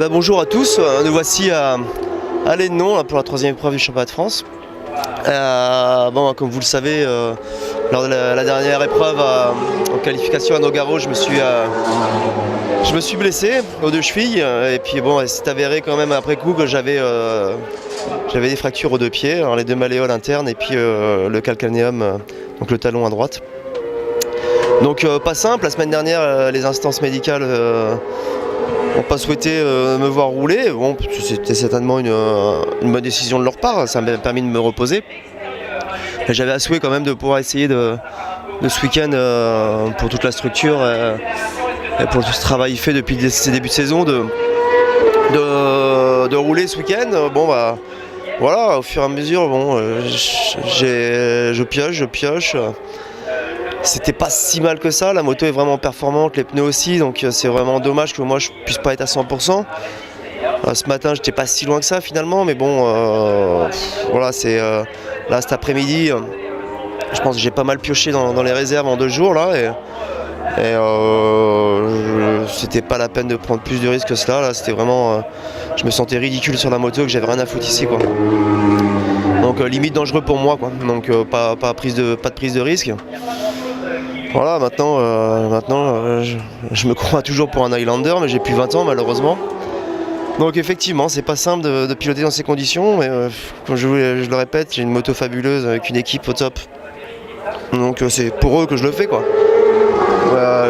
Bonjour à tous, nous voici à Lénon là, pour la troisième épreuve du championnat de France. Comme vous le savez, lors de la dernière épreuve en qualification à Nogaro, je me suis blessé aux deux chevilles et puis il s'est avéré quand même après coup que j'avais des fractures aux deux pieds, alors les deux malléoles internes et puis le calcanéum, donc le talon à droite. Donc pas simple, la semaine dernière les instances médicales n'ont pas souhaité me voir rouler. Bon, c'était certainement une bonne décision de leur part, ça m'a permis de me reposer. J'avais à souhait quand même de pouvoir essayer de ce week-end pour toute la structure et pour tout ce travail fait depuis ces débuts de saison de rouler ce week-end. Voilà, au fur et à mesure, je pioche. C'était pas si mal que ça, la moto est vraiment performante, les pneus aussi, donc c'est vraiment dommage que moi je puisse pas être à 100%. Ce matin j'étais pas si loin que ça finalement, mais voilà, là cet après-midi, je pense que j'ai pas mal pioché dans les réserves en 2 jours là, et c'était pas la peine de prendre plus de risques que cela. Là, c'était vraiment, je me sentais ridicule sur la moto, que j'avais rien à foutre ici quoi. Donc limite dangereux pour moi quoi. Donc pas de prise de risque. Voilà, maintenant, je me crois toujours pour un Highlander, mais j'ai plus 20 ans malheureusement. Donc effectivement, c'est pas simple de piloter dans ces conditions, mais comme je le répète, j'ai une moto fabuleuse avec une équipe au top. Donc c'est pour eux que je le fais quoi.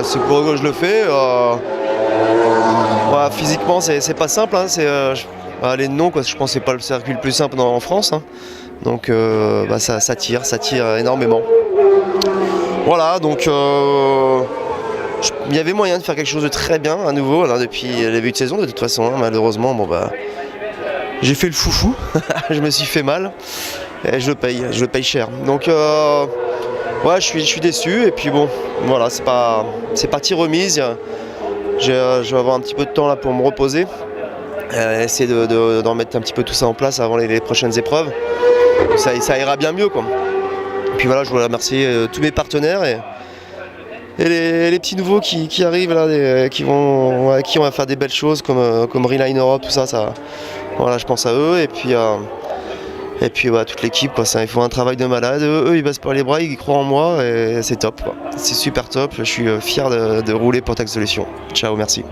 C'est pour eux que je le fais. Physiquement, c'est pas simple. Hein, aller de non, quoi. Je pense que c'est pas le circuit le plus simple en France. Hein. Donc ça tire énormément. Voilà, donc il y avait moyen de faire quelque chose de très bien à nouveau depuis le début de saison de toute façon. Hein, malheureusement, j'ai fait le foufou, je me suis fait mal et je le paye cher. Donc je suis déçu et puis voilà, c'est partie remise. Je vais avoir un petit peu de temps là pour me reposer, essayer d'en mettre un petit peu tout ça en place avant les prochaines épreuves. Ça ira bien mieux quoi. Et puis voilà, je voulais remercier tous mes partenaires et les petits nouveaux qui arrivent là, qui vont faire des belles choses comme Reline Europe, tout ça. Voilà, je pense à eux et puis toute l'équipe quoi. Ils font un travail de malade. Eux ils baissent pas les bras, ils croient en moi et c'est top quoi. C'est super top. Je suis fier de rouler pour Tech Solutions. Ciao, merci.